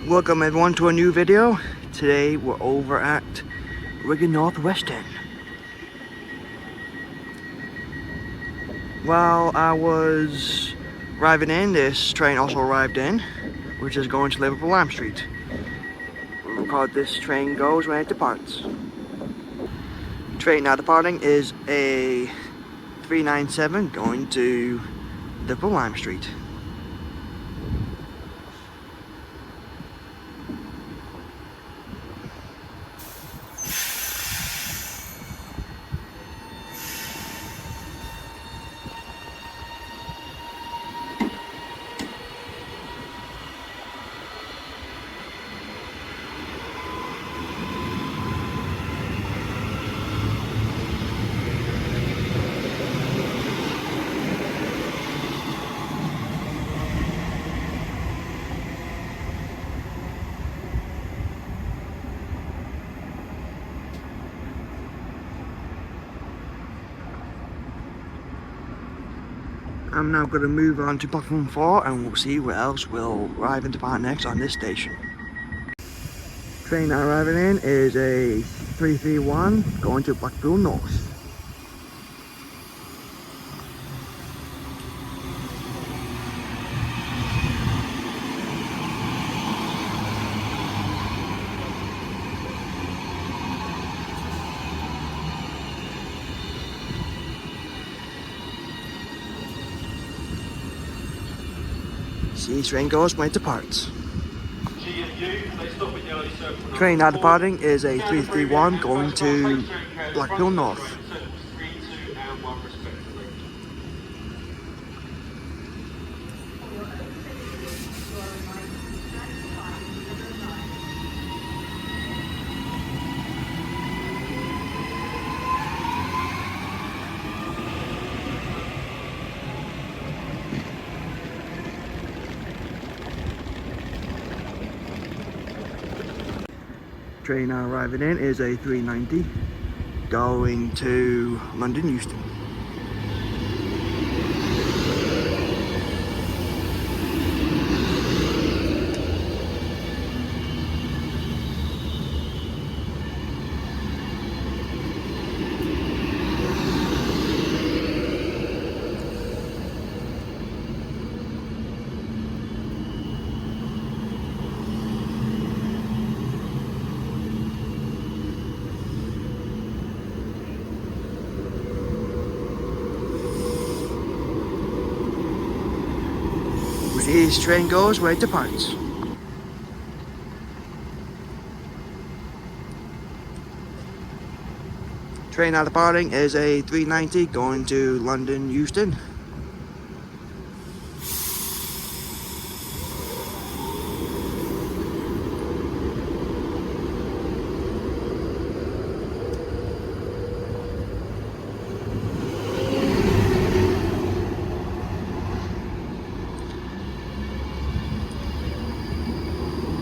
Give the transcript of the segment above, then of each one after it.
Welcome everyone to a new video. Today we're over at Wigan Northwestern. While I was arriving in, this train also arrived in, which is going to Liverpool Lime Street. Record this train goes when it departs. Train now departing is a 397 going to Liverpool Lime Street. I'm now going to move on to platform 4 and we'll see what else will arrive and depart next on this station. Train now arriving in is a 331 going to Blackpool North. See, train goes when it departs. Train now departing is a 331 going to Blackpool North. Train now arriving in is a 390 going to London Euston. This train goes where it departs. Train now departing is a 390 going to London Euston.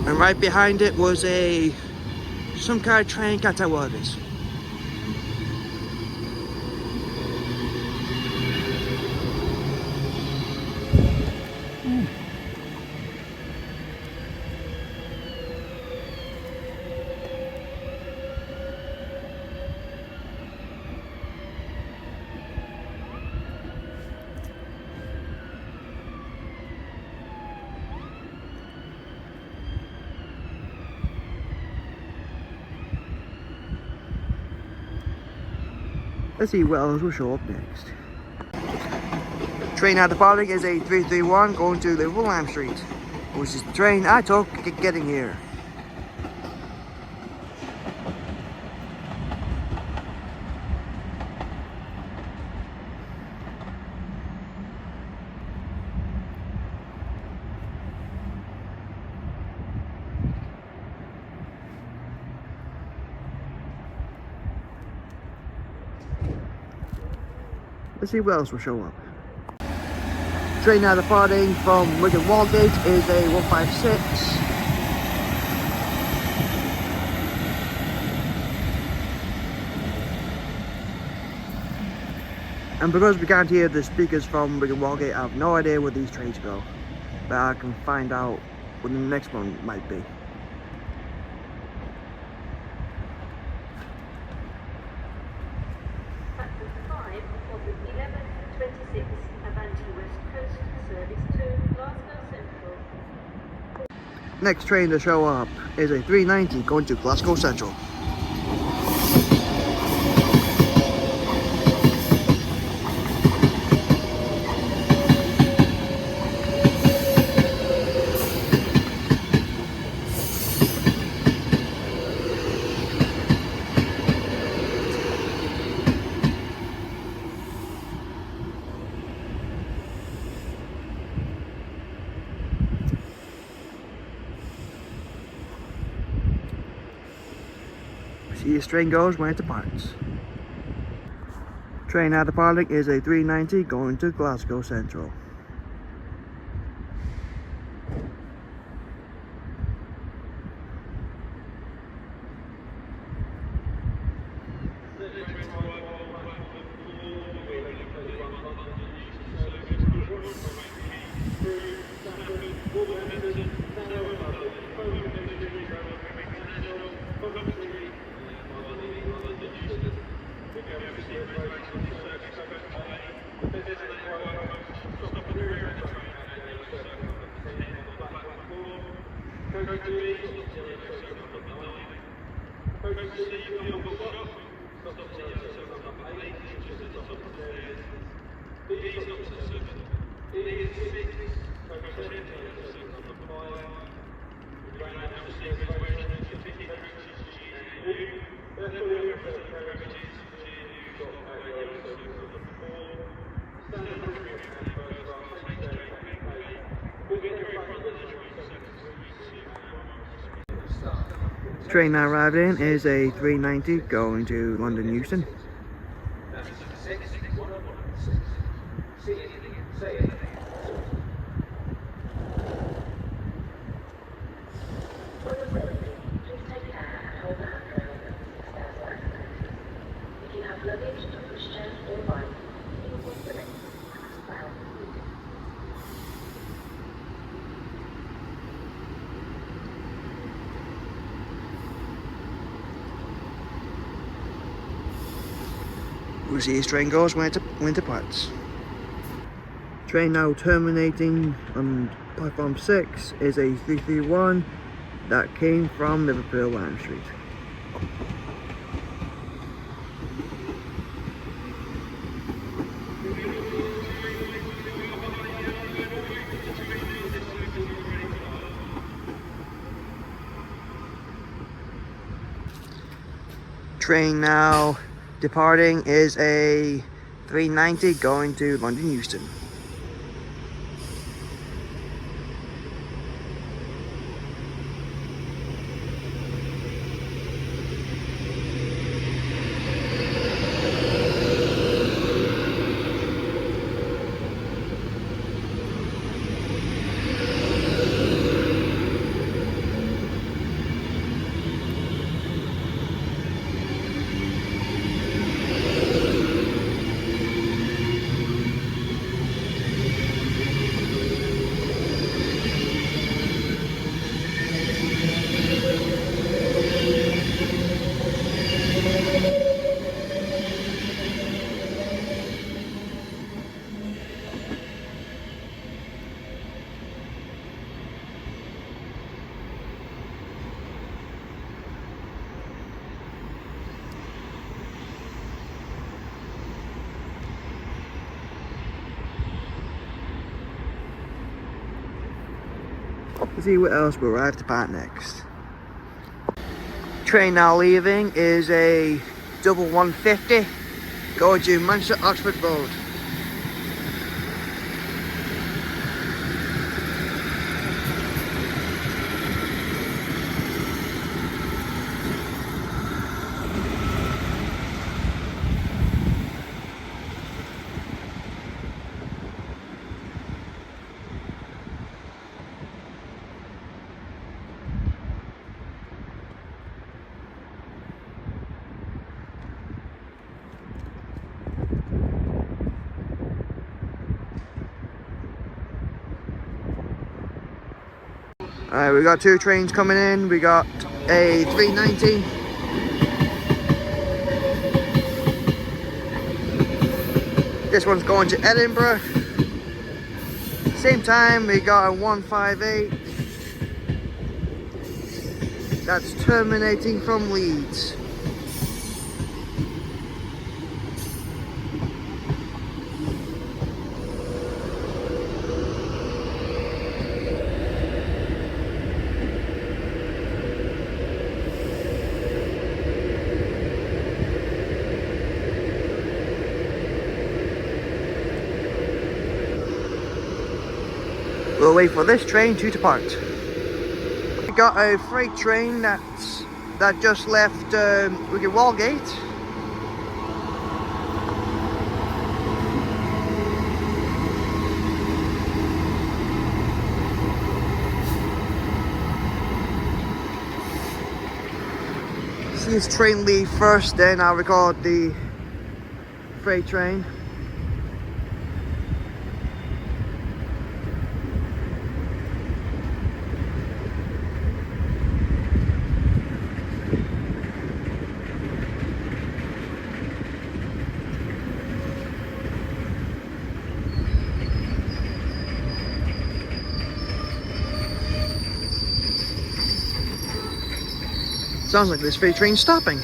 And right behind it was some kind of train, can't tell what it is. Let's see what else will show up next. Train now departing is a 331 going to Liverpool Lime Street, which is the train I took getting here. Let's see what else will show up. Train now departing from Wigan Wallgate is a 156. And because we can't hear the speakers from Wigan Wallgate, I have no idea where these trains go. But I can find out when the next one might be. Next train to show up is a 390 going to Glasgow Central. See as train goes when it departs. Train now departing is a 390 going to Glasgow Central. Train now arriving is a 390 going to London Euston. We'll see as train goes when it departs. Train now terminating on platform 6 is a 331 that came from Liverpool Lime Street. Train now departing is a 390 going to London Euston. Let's see what else will arrive to depart next. Train now leaving is a double 150 going to Manchester Oxford Road. Alright, we got 2 trains coming in. We got a 390. This one's going to Edinburgh. Same time, we got a 158. That's terminating from Leeds. We'll wait for this train to depart. We got a freight train that just left Wigan Wallgate. See this train leave first, then I'll record the freight train. Sounds like this freight train's stopping.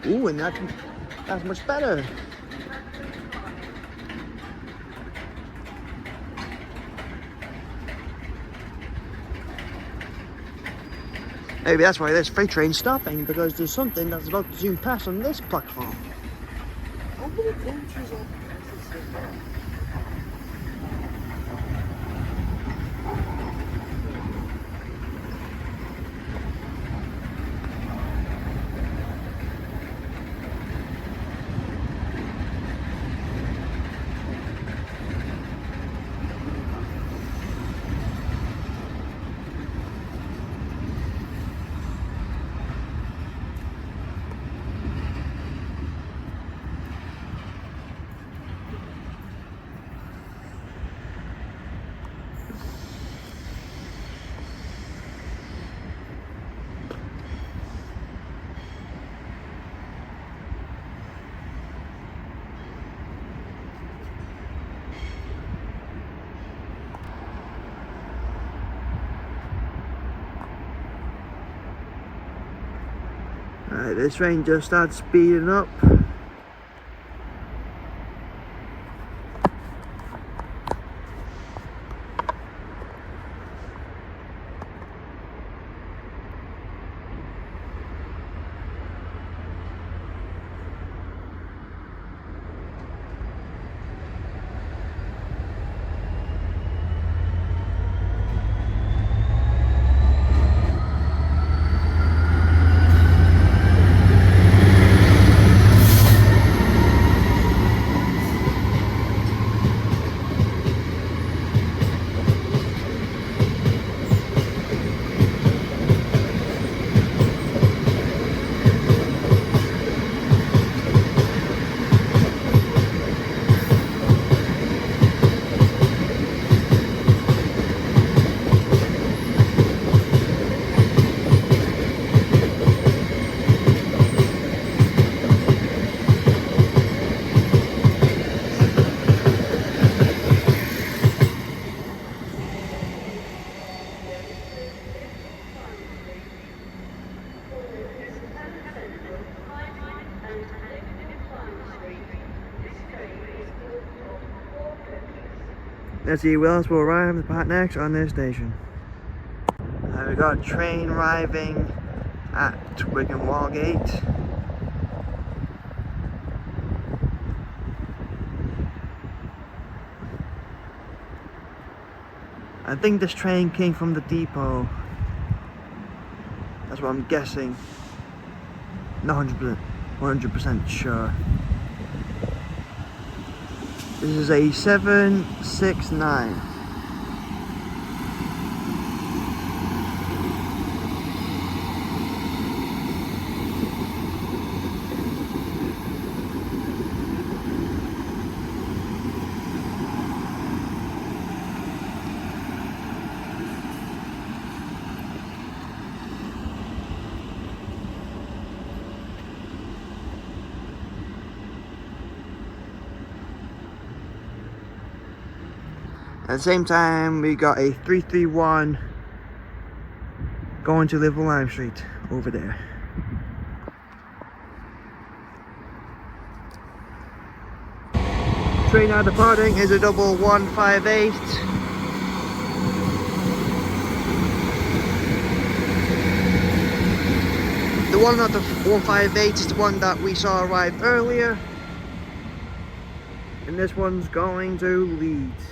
Ooh, and that's much better. Maybe that's why this freight train's stopping, because there's something that's about to zoom past on this platform. Alright, this train just started speeding up. Let's see who else will arrive at the part next on this station. We got a train arriving at Wigan Wallgate. I think this train came from the depot. That's what I'm guessing. Not 100% sure. This is a 769. At the same time, we got a 331 going to Liverpool Lime Street over there. Train now departing is a double 158. The one not the 158 is the one that we saw arrive earlier. And this one's going to Leeds.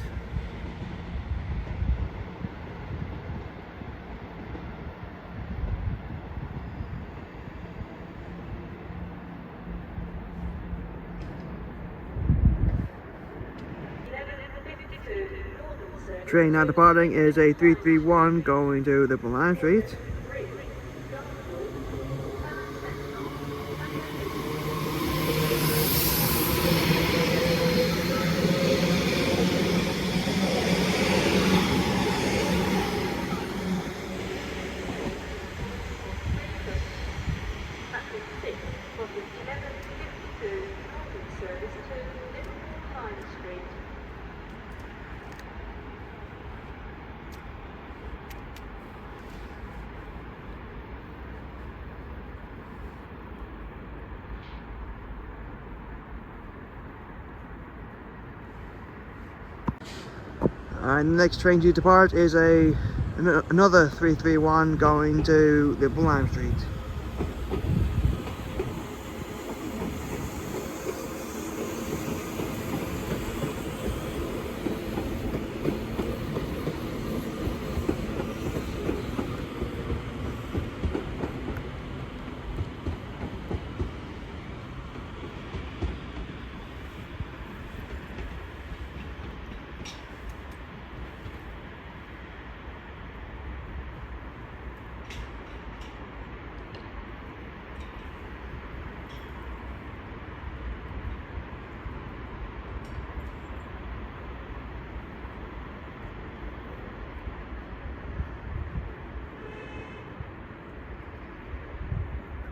Train now departing is a 331 going to Liverpool Lime Street. And the next train to depart is another 331 going to Liverpool Lime Street.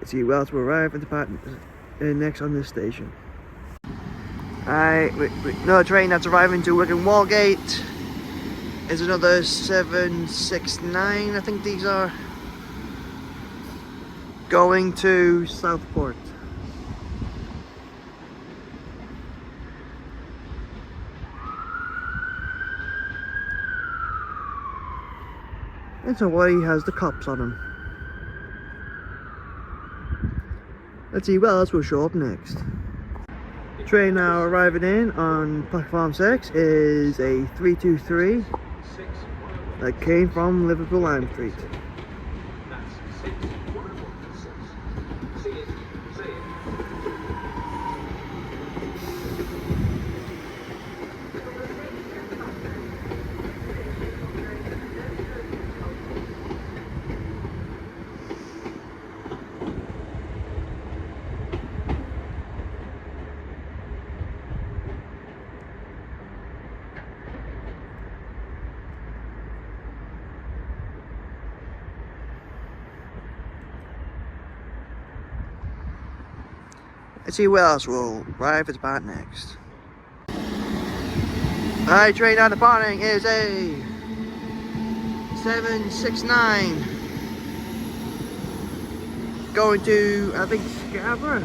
Let's see who else will arrive at the part next on this station. Alright, another train that's arriving to Wigan Wallgate is another 769, I think these are, going to Southport. And so why he has the cops on him. Let's see what else will show up next. Train now arriving in on platform 6 is a 323 that came from Liverpool Lime Street. Let's see what else will arrive at the part next. Alright, train now departing is a 769 going to, I think, Scarborough.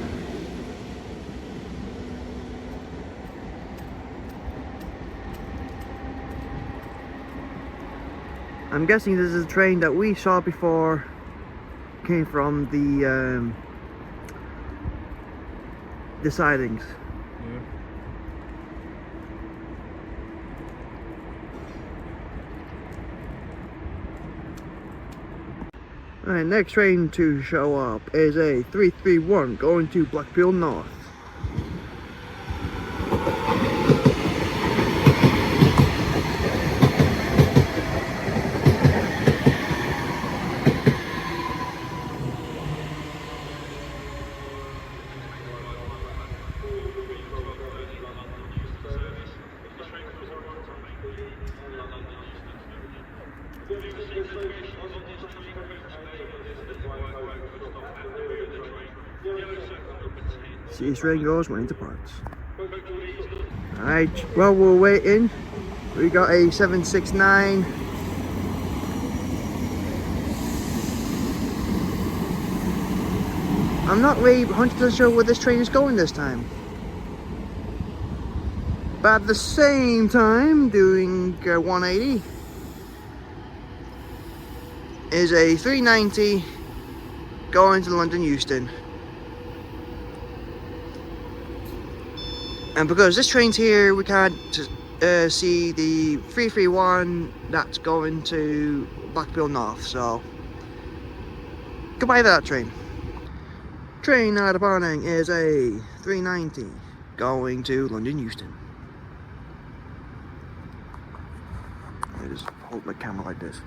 I'm guessing this is a train that we saw before, came from the sidings. Yeah. Alright, next train to show up is a 331 going to Blackpool North. See, this train goes when it departs. Alright, while we're waiting, we got a 769. I'm not really 100% sure where this train is going this time. But at the same time, doing 180 is a 390 going to London Euston. And because this train's here, we can't see the 331 that's going to Blackpool North, so goodbye to that train. Train now departing is a 390 going to London Euston. I just hold my camera like this.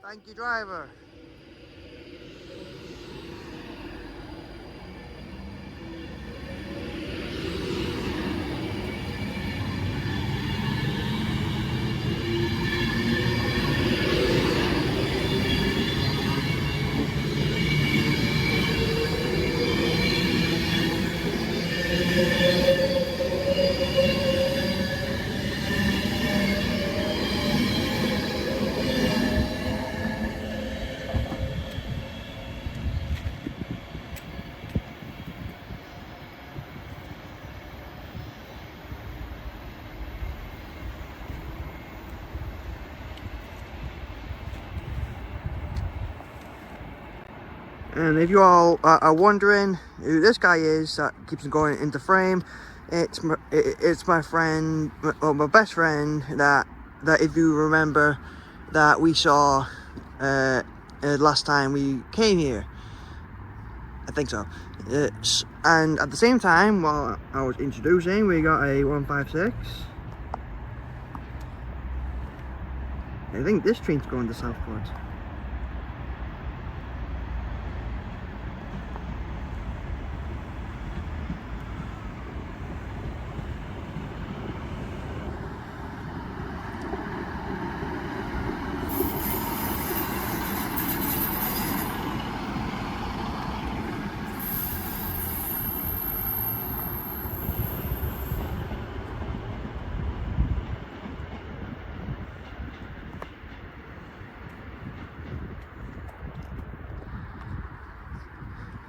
Thank you, driver. And if you all are wondering who this guy is that keeps on going into frame, it's my friend, or my best friend, that if you remember, that we saw last time we came here. I think so. And at the same time, while I was introducing, we got a 156. I think this train's going to Southport.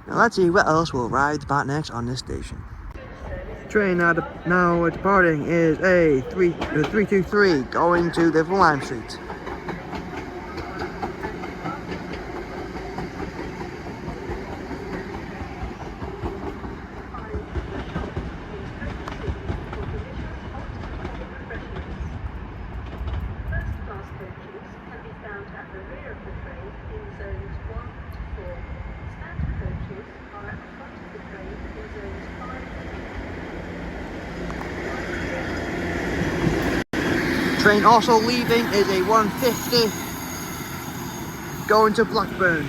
Now let's see what else will arrive back next on this station. Train now departing is a 323 going to Liverpool Lime Street. Train also leaving is a 150 going to Blackburn.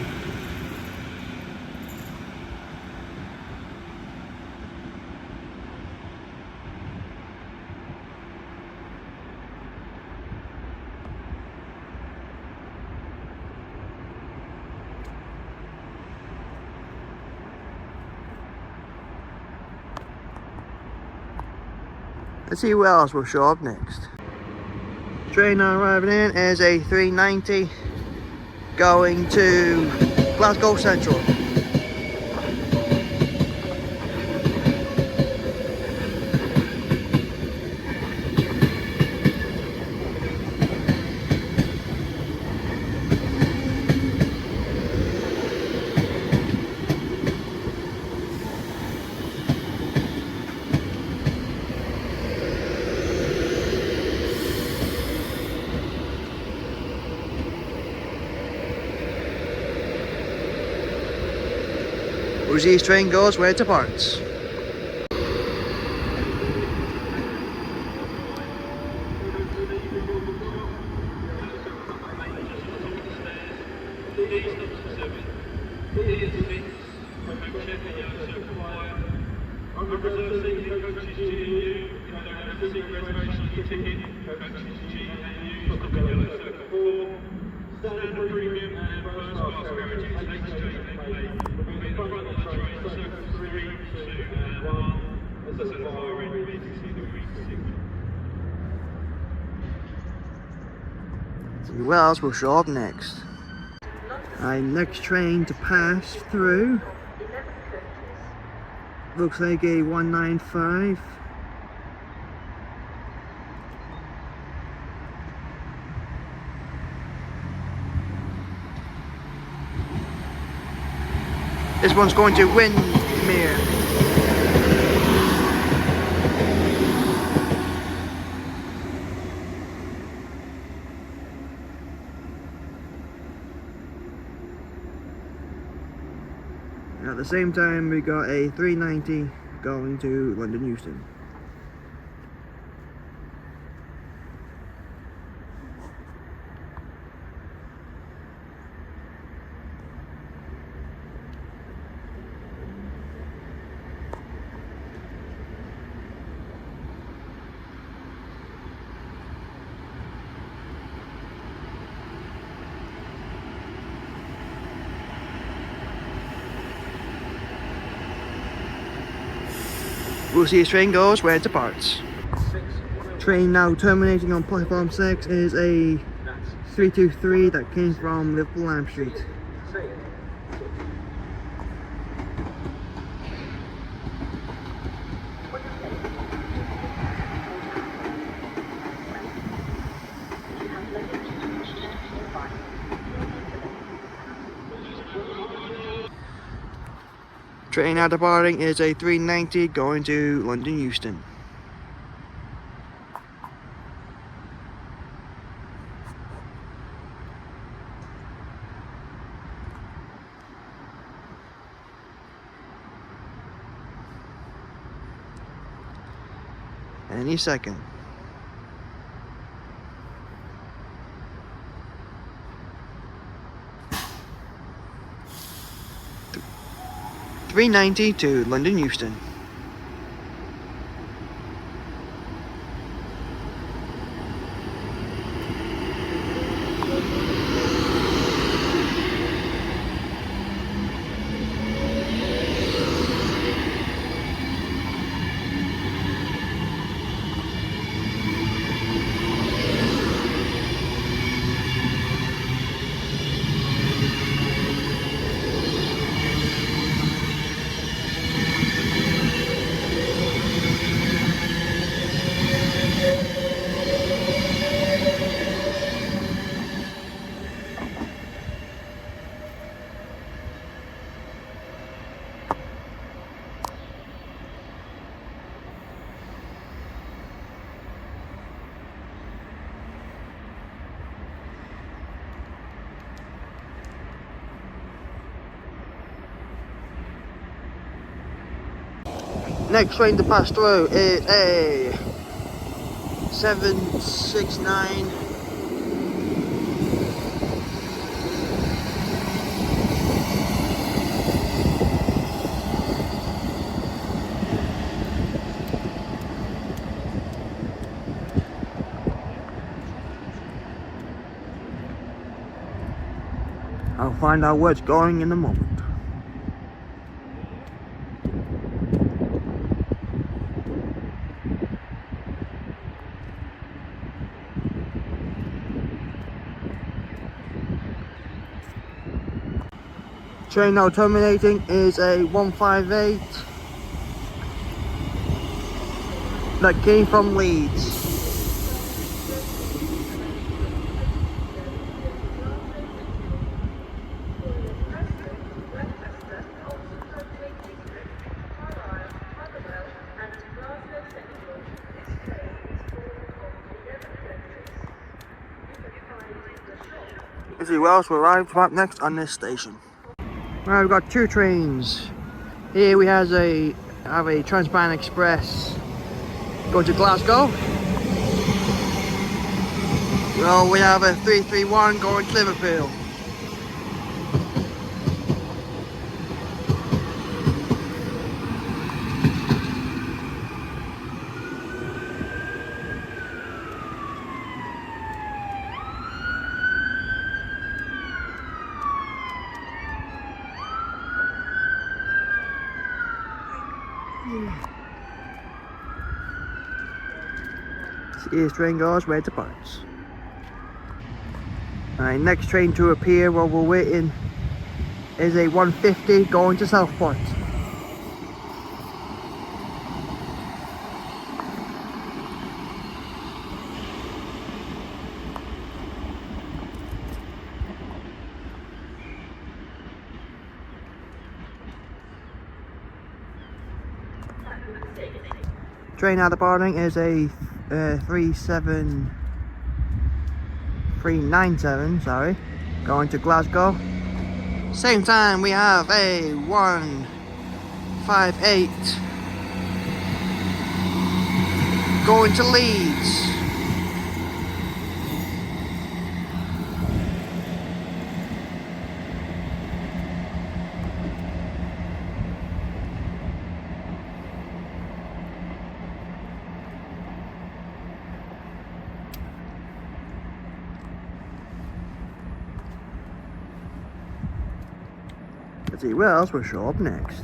Let's see who else will show up next. Train now arriving in is a 390 going to Glasgow Central. Uzi's train goes where it departs. See who else will show up next. Next train to pass through looks like a 195. This one's going to Windermere. At the same time, we got a 390 going to London Euston. We'll see as train goes where it departs. Train now terminating on platform 6 is a 323 that came from Liverpool Lime Street. Train now departing is a 390 going to London Euston. Any second. $3.90 to London Euston. Next train to pass through is a 769. I'll find out where it's going in a moment. Train now terminating is a 158 that came from Leeds. Let's see what else will arrive up next on this station. Right, we've got two trains. Here we have a Transpan Express going to Glasgow. Well, we have a 331 going to Liverpool. This train goes where it departs. Alright, next train to appear while we're waiting is a 150 going to Southport. Train now departing is a 397, sorry, going to Glasgow. Same time we have a 158 going to Leeds. Let's see what else will show up next.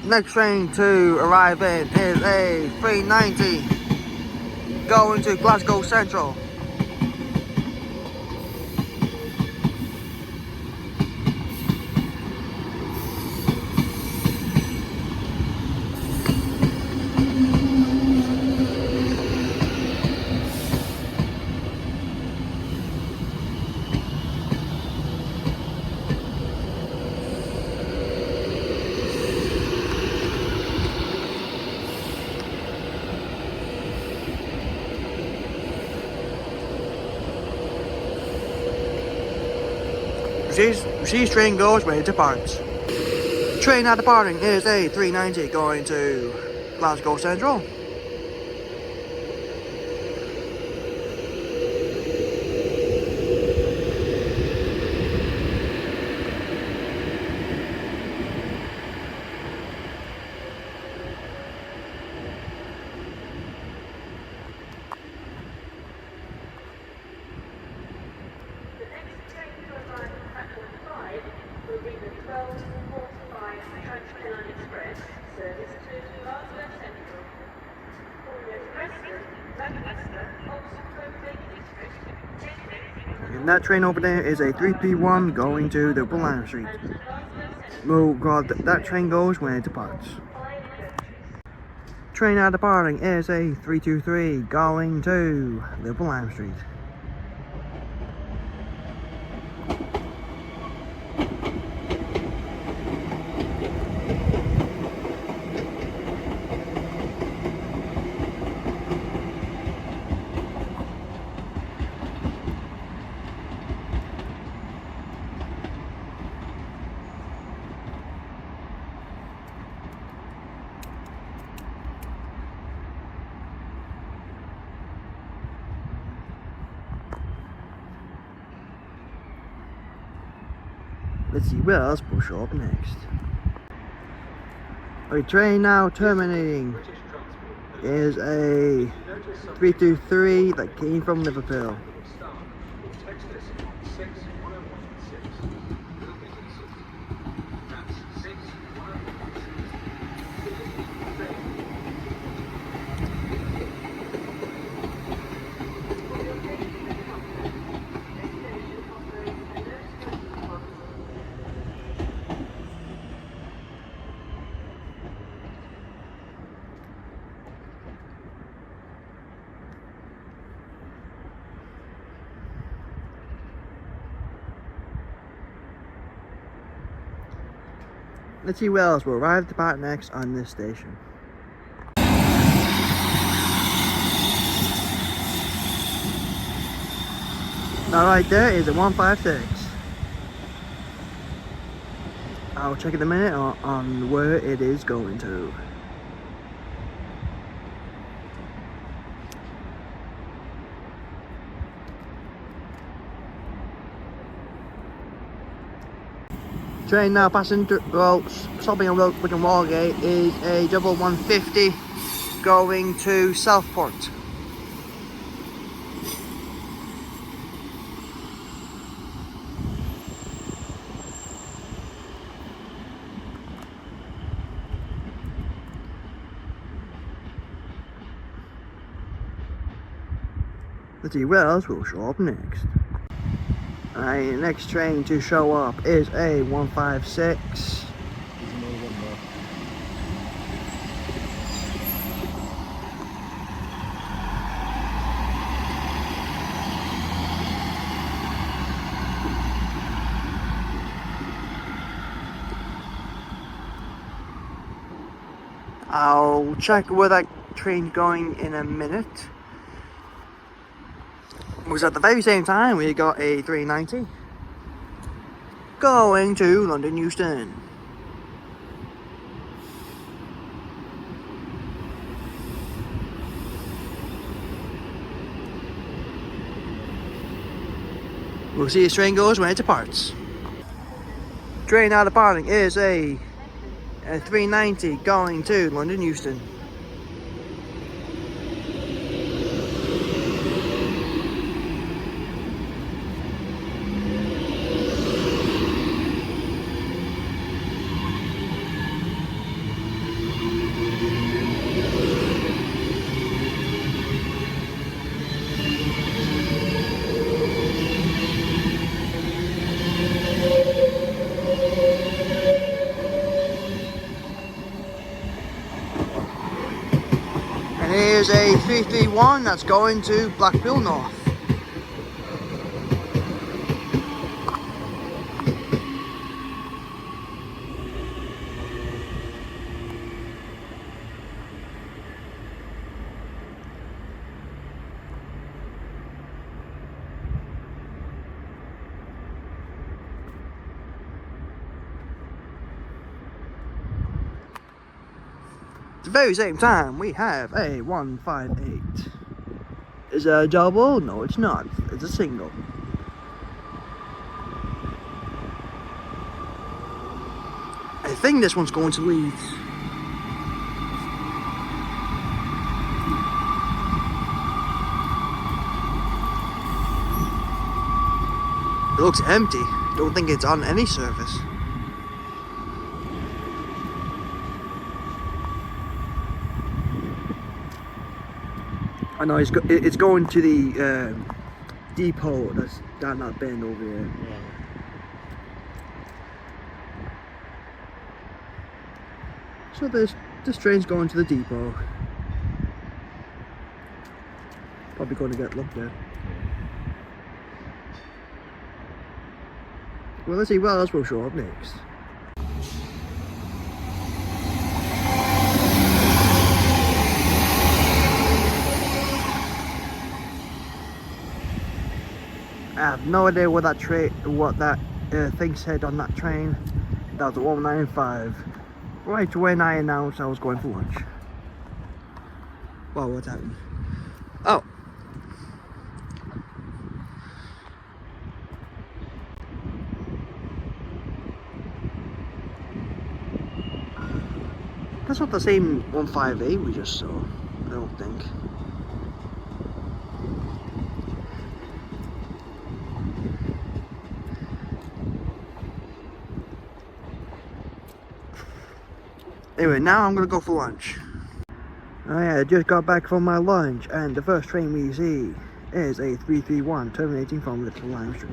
Next train to arrive in is a 390 going to Glasgow Central. This train goes where it departs. Train now departing is a 390 going to Glasgow Central. And that train over there is a 3P1 going to the Lime Street. Oh god, that train goes when it departs. Train now departing is a 323 going to the Lime Street. Let's see what else will show up next. A train now terminating is a 323 that came from Liverpool. Let's see what else will arrive to depart next on this station. Now right there is a 156. I'll check in a minute on where it is going to. Train now passing through, well, stopping on Wigan Walgate is a double 150 going to Southport. Let's see what else will show up next. Alright, next train to show up is a 156. I'll check where that train's going in a minute. Because at the very same time we got a 390 going to London Euston. We'll see as train goes when it departs. Train now departing is a 390 going to London Euston. And here's a 331 that's going to Blackpool North. At the very same time, we have a 158. Is it a double? No, it's not. It's a single. I think this one's going to Leeds. It looks empty. Don't think it's on any service. I know it's going to the depot that's down that bend over here. Yeah. So this train's going to the depot. Probably going to get looked at. Well, let's see what else will show up next. I have no idea what that thing said on that train. That was a 195. Right when I announced I was going for lunch. Well, what's happened? Oh. That's not the same 158 we just saw, I don't think. Anyway, now I'm gonna go for lunch. I just got back from my lunch, and the first train we see is a 331 terminating from Little Lime Street.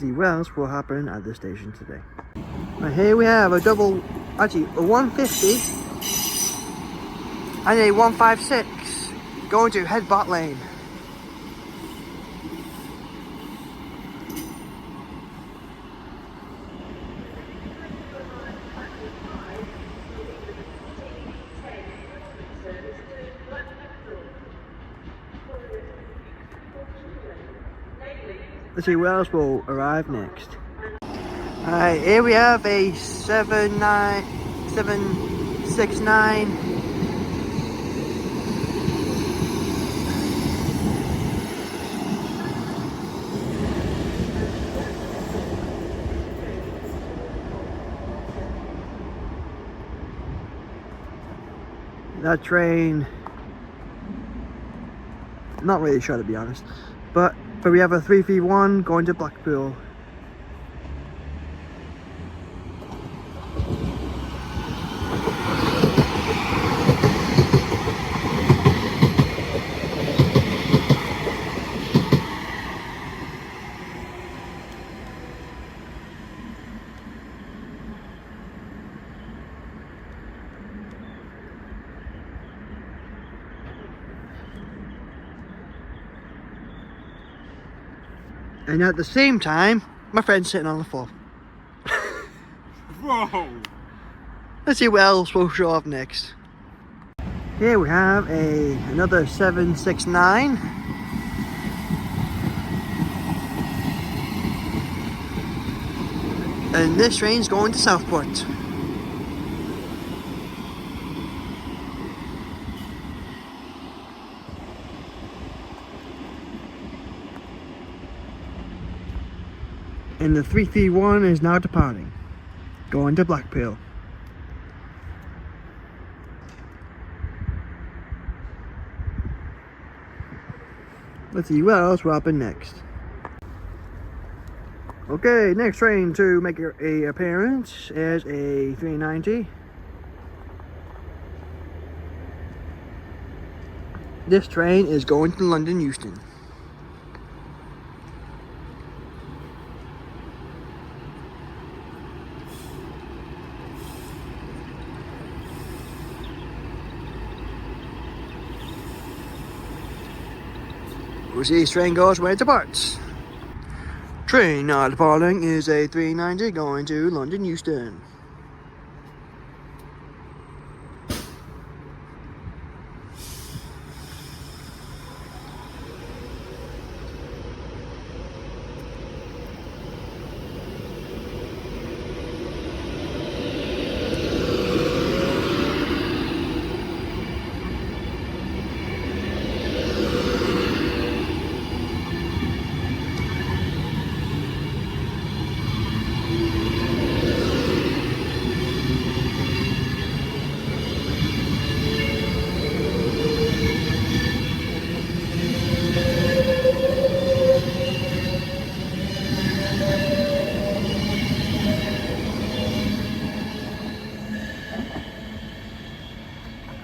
see what else will happen at this station today. Right, here we have a 150 and a 156 going to Head Bot Lane. Let's see what else will arrive next. Alright, here we have a 769. That train, not really sure to be honest, but we have a 331 going to Blackpool. And at the same time, my friend's sitting on the floor. Whoa! Let's see what else we'll show off next. Here we have another 769. And this train's going to Southport. And the 331 is now departing, going to Blackpool. Let's see what else will happen next. Okay, next train to make a appearance is a 390. This train is going to London Euston. We'll see this train goes where it departs. Train now departing is a 390 going to London Euston.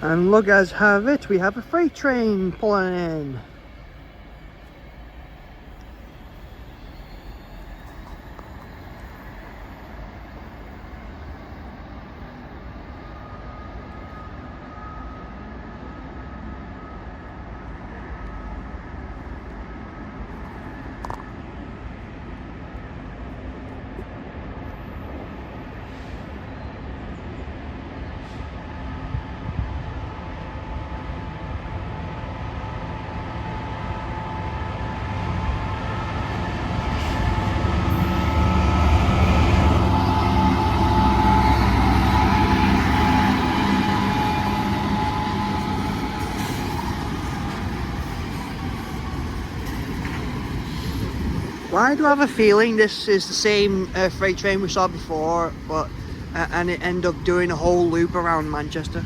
And look as have it, we have a freight train pulling in. I do have a feeling this is the same freight train we saw before, but and it ended up doing a whole loop around Manchester.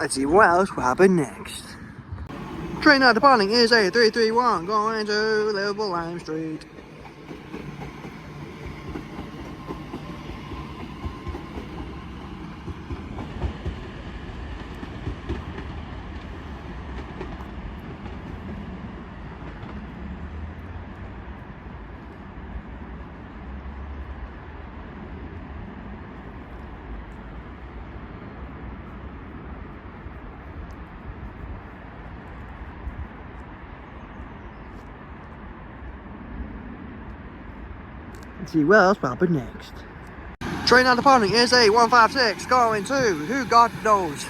Let's see what else will happen next. Train now departing is A331 going to Liverpool Lime Street. Let's see what else will happen next. Train now departing is A156 going to who God knows.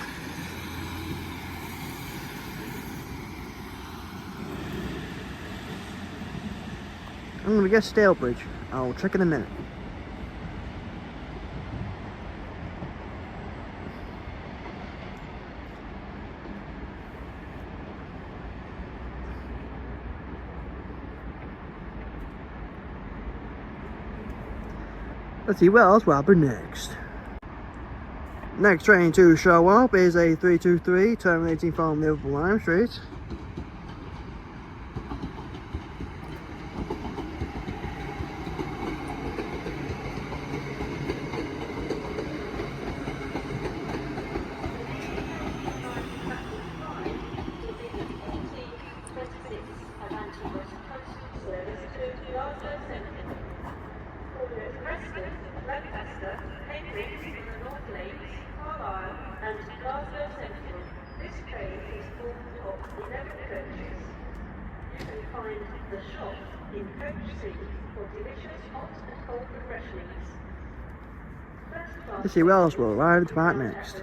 I'm gonna guess Stalebridge. I'll check in a minute. Let's see what else will happen next. Next train to show up is A323 terminating from Liverpool Lime Street. Let's see what else will arrive to part next.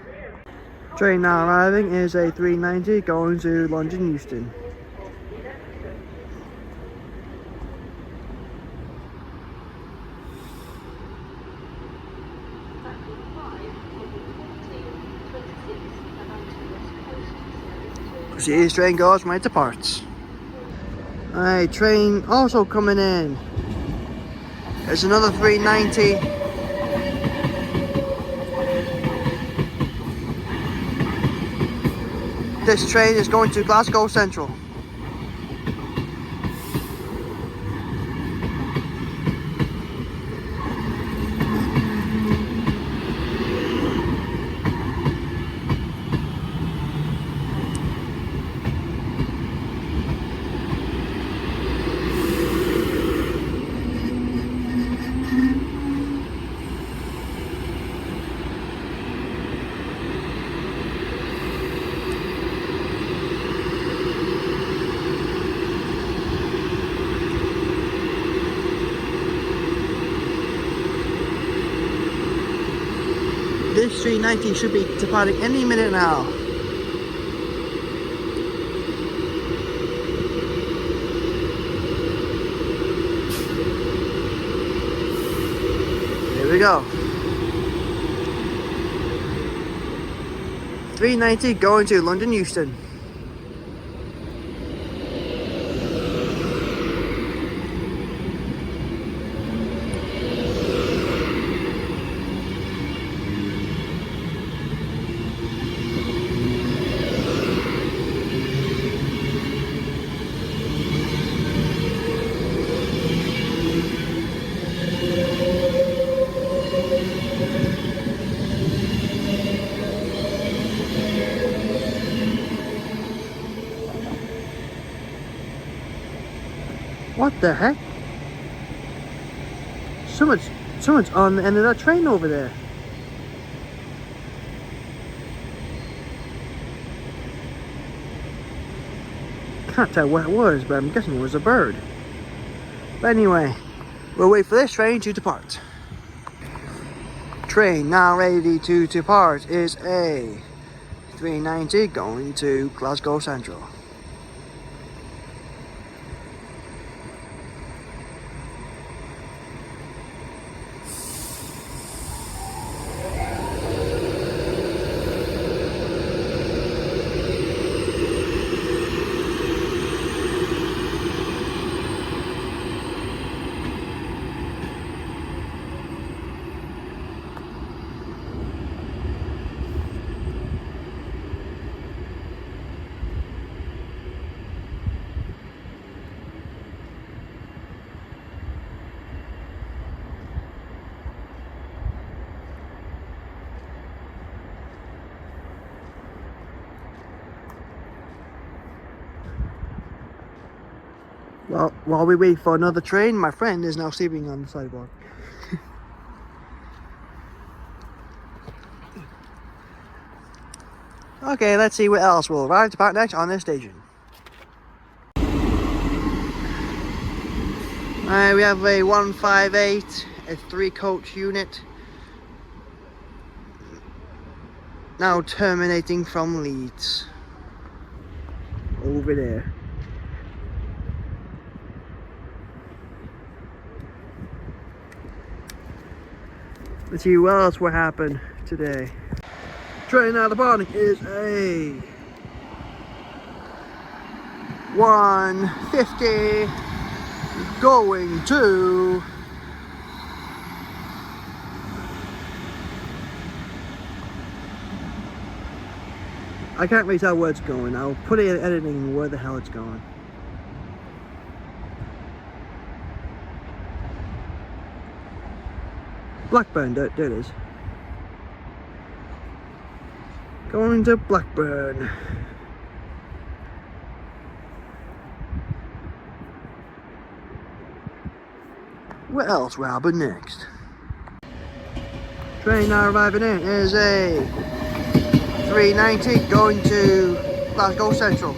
Train now arriving is A390 going to London Euston. See, this train goes when it departs. Alright, train also coming in. There's another 390. This train is going to Glasgow Central. This 390 should be departing any minute now. Here we go. 390 going to London Euston. What the heck? Someone's on the end of that train over there. Can't tell what it was, but I'm guessing it was a bird. But anyway, we'll wait for this train to depart. Train now ready to depart is a 390 going to Glasgow Central. Well, while we wait for another train, my friend is now sleeping on the sidewalk. Okay, let's see what else will arrive to park next on this station. We have a 158, a 3-coach unit. Now terminating from Leeds. Over there. Let's see what else will happen today. Train out of Bardic is a 150 going to I can't really tell where it's going. I'll put it in editing where the hell it's going. Blackburn, there it is. Going to Blackburn. What else will happen next? Train now arriving in is a 390 going to Glasgow Central.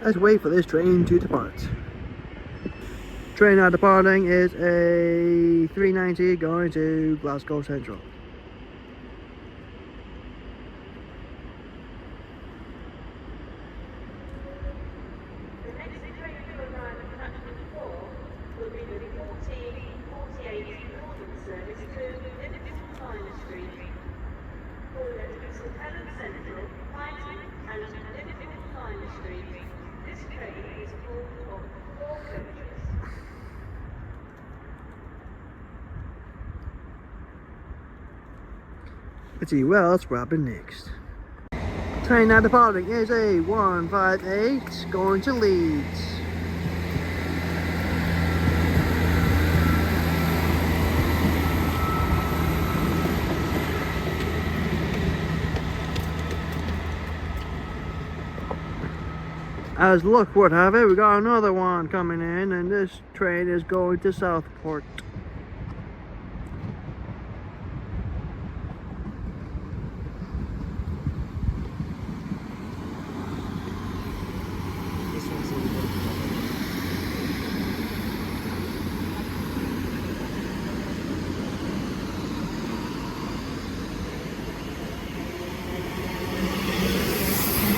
Let's wait for this train to depart. Train now departing is a 390 going to Glasgow Central. The next train to arrive at platform 4 will be the 1448 Northern service to Liverpool Tyler Street. For Liverpool Helen Central, Brighton and Liverpool Tyler Street. This train is full of 4 coaches. Let's see what else will happen next. Train now departing is a 158 going to Leeds. As luck would have it, we got another one coming in, and this train is going to Southport.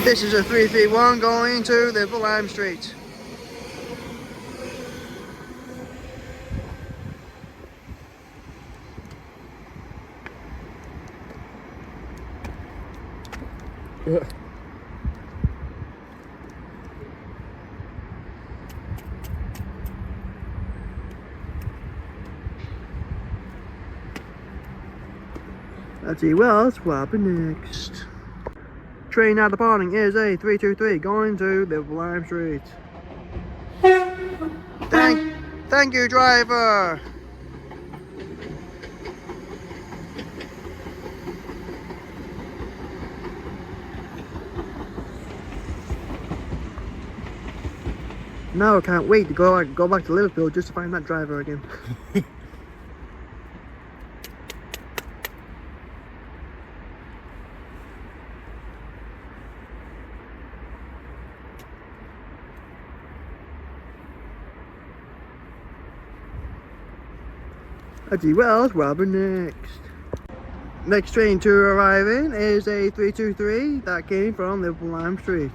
This is a 331 going to Liverpool Lime Street. Let's see what else will happen next. Train now departing is a 323 going to Liverpool Lime Street. Thank you, driver. Now I can't wait to go back to Liverpool just to find that driver again. Let's see what else will happen next. Next train to arrive in is a 323 that came from Liverpool Lime Street.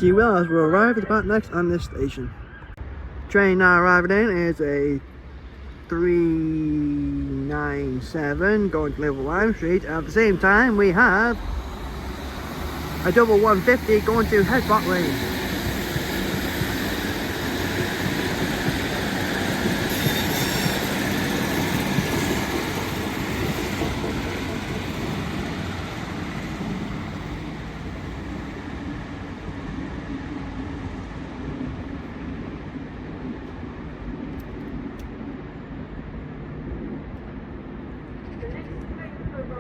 Pretty well, as we'll arrive at about next on this station. Train now arriving in is a 397 going to Liverpool Lime Street. At the same time, we have a double 150 going to Headbot Lane.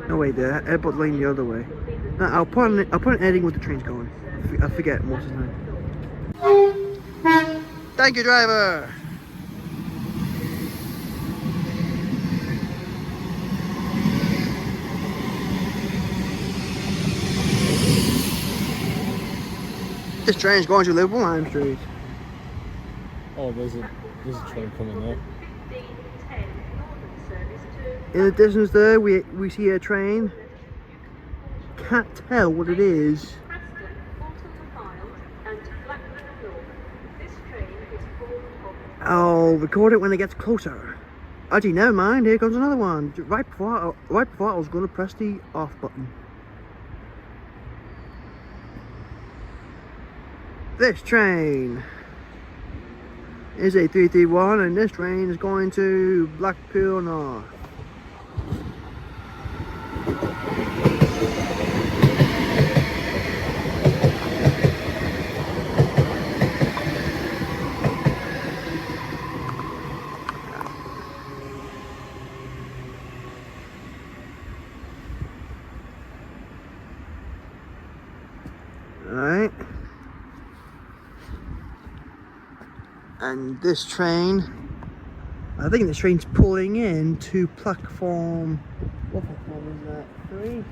Oh wait, the airport lane the other way. No, I'll put an editing with the trains going. I forget most of the time. Thank you, driver. This train's going to Liverpool Lime Street. Oh, there's a train coming there. In the distance there, we see a train. Can't tell what it is. I'll record it when it gets closer. Actually, never mind. Here comes another one. Right before I was going to press the off button. This train is a 331, and this train is going to Blackpool North. Alright. And this train, I think this train's pulling in to platform, what platform is that? 3?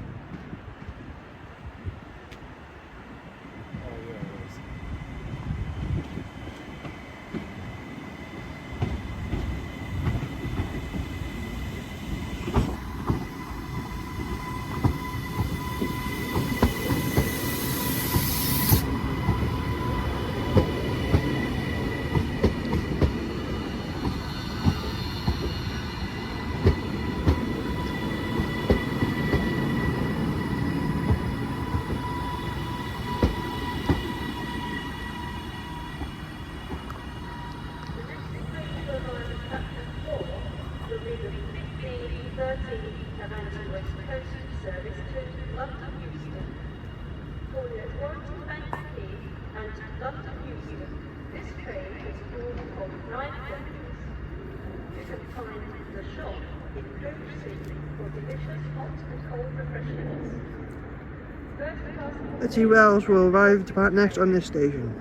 Let's see what else will arrive to part next on this station.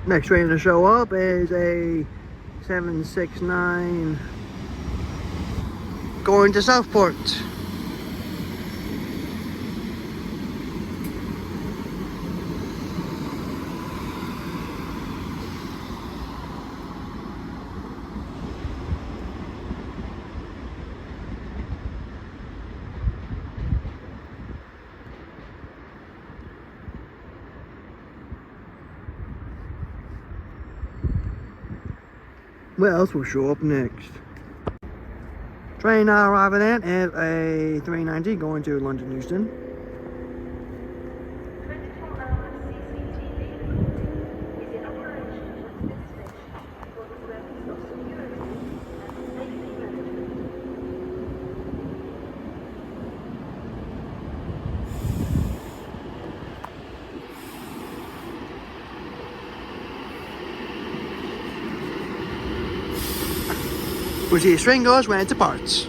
Next train to show up is a 769 going to Southport. What else will show up next? Train now arriving in is a 390 going to London Euston. We see a train goes when it departs.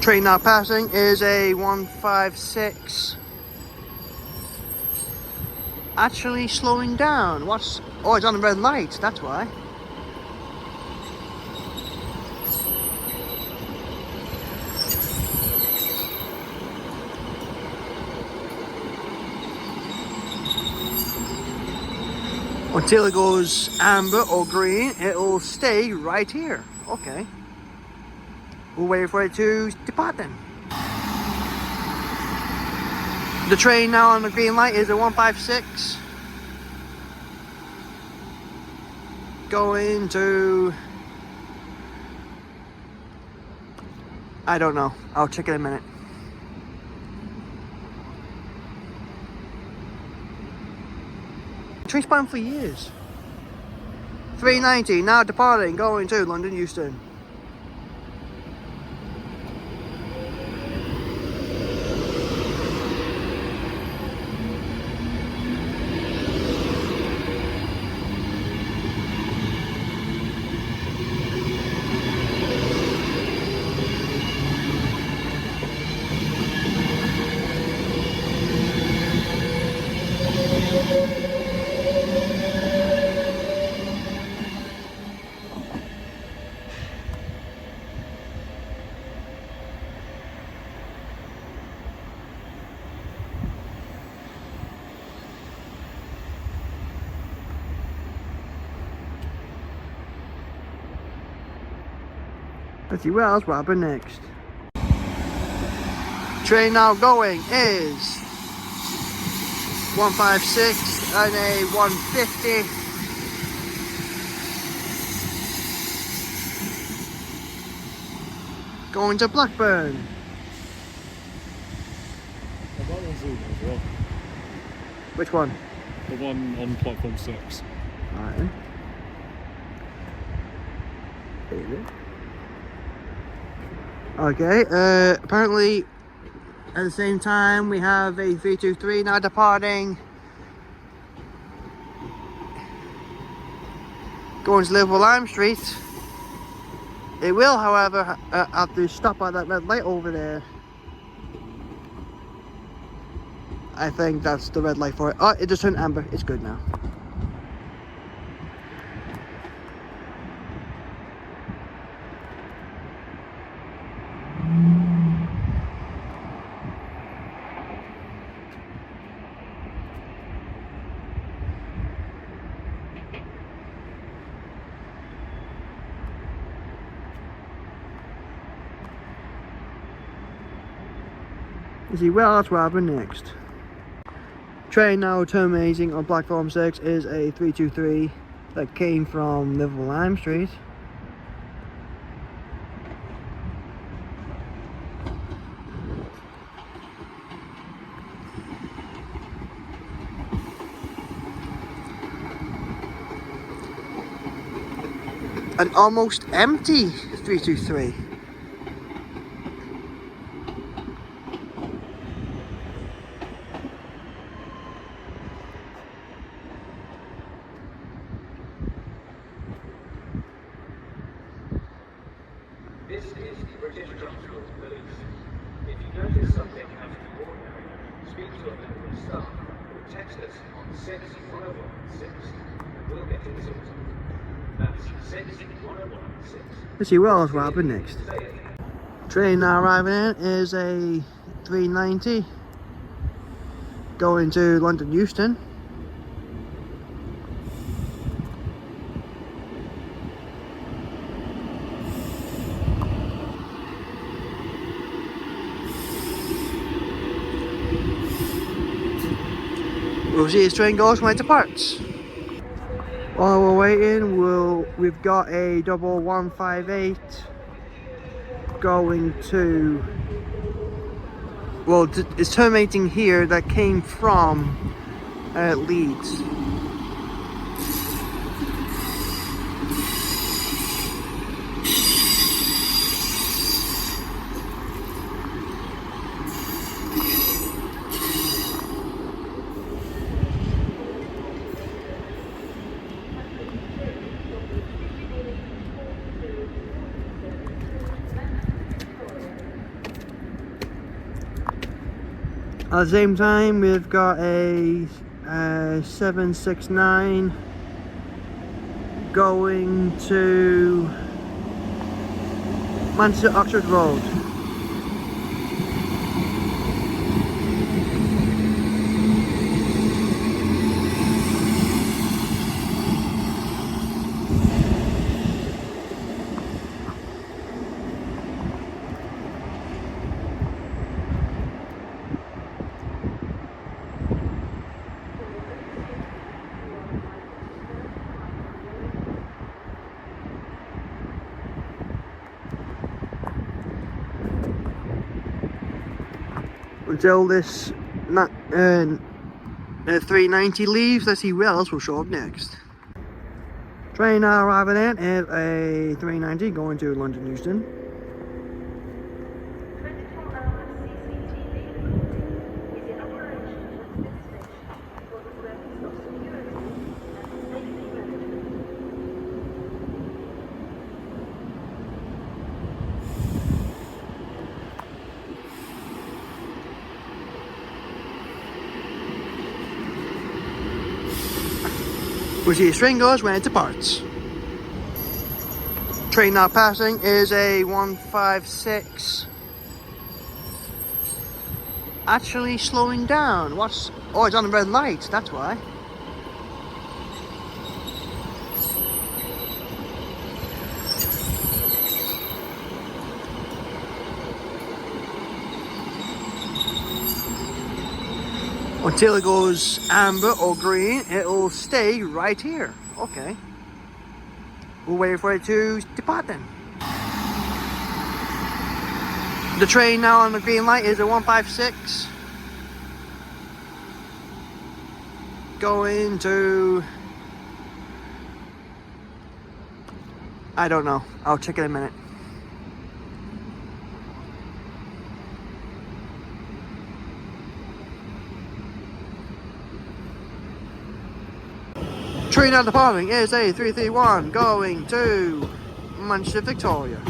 Train now passing is a 156. Actually slowing down. What's... Oh, it's on the red light, that's why. Until it goes amber or green, it'll stay right here. Okay. We'll wait for it to depart then. The train now on the green light is a 156 going to, I don't know, I'll check it in a minute. Train's bound for years. 390 now departing, going to London Euston. Let's see what else will happen next. Train now going is 156 and a 150. Going to Blackburn. Oh, that one's Wigan as well. Which one? The one on platform 6. Alright then. There you go. Okay, apparently at the same time we have a 323 now departing, going to Liverpool Lime Street. It will, however, have to stop at that red light over there. I think that's the red light for it. Oh, it just turned amber. It's good now. You see, well, that's what happened next. Train now terminating on platform 6 is a 323 that came from Liverpool Lime Street. An almost empty 323. This is British Transport Police. If you notice something out of the ordinary, speak to a member of staff or text us on 61016 and we'll get it sorted. That's 61016. Let's see what else will happen next. Train now arriving in is a 390 going to London Euston. We'll see as train goes when it departs. While we're waiting, we've got a double 158 going to, well, it's terminating here, that came from Leeds. At the same time, we've got a 769 going to Manchester Oxford Road. until this 390 leaves. Let's see what else will show up next. Train now arriving in is a 390 going to London Euston. 24-hour CCTV recording is in operation at this station for the purpose of security and safety management. We see a train goes when it departs. Train now passing is a 156. Actually slowing down. What's... Oh, it's on the red light, that's why. Until it goes amber or green, it'll stay right here. Okay. We'll wait for it to depart then. The train now on the green light is a 156. Going to... I don't know. I'll check in a minute. Train now departing is a 331 going to Manchester, Victoria.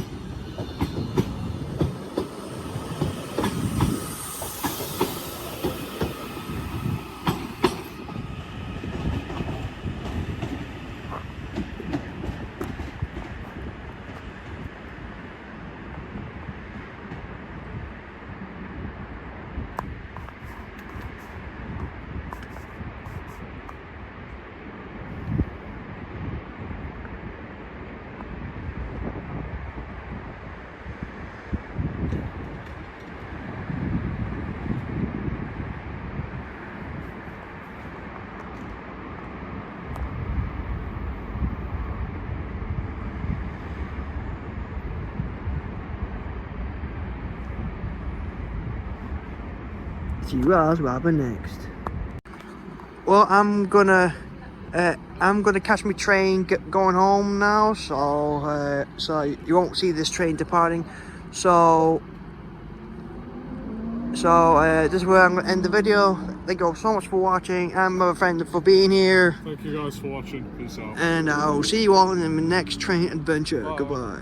See what else will happen next. Well, I'm gonna catch my train going home now, so you won't see this train departing. So this is where I'm gonna end the video. Thank you so much for watching, and my friend for being here. Thank you guys for watching. Peace out. And I'll see you all in the next train adventure. Bye. Goodbye.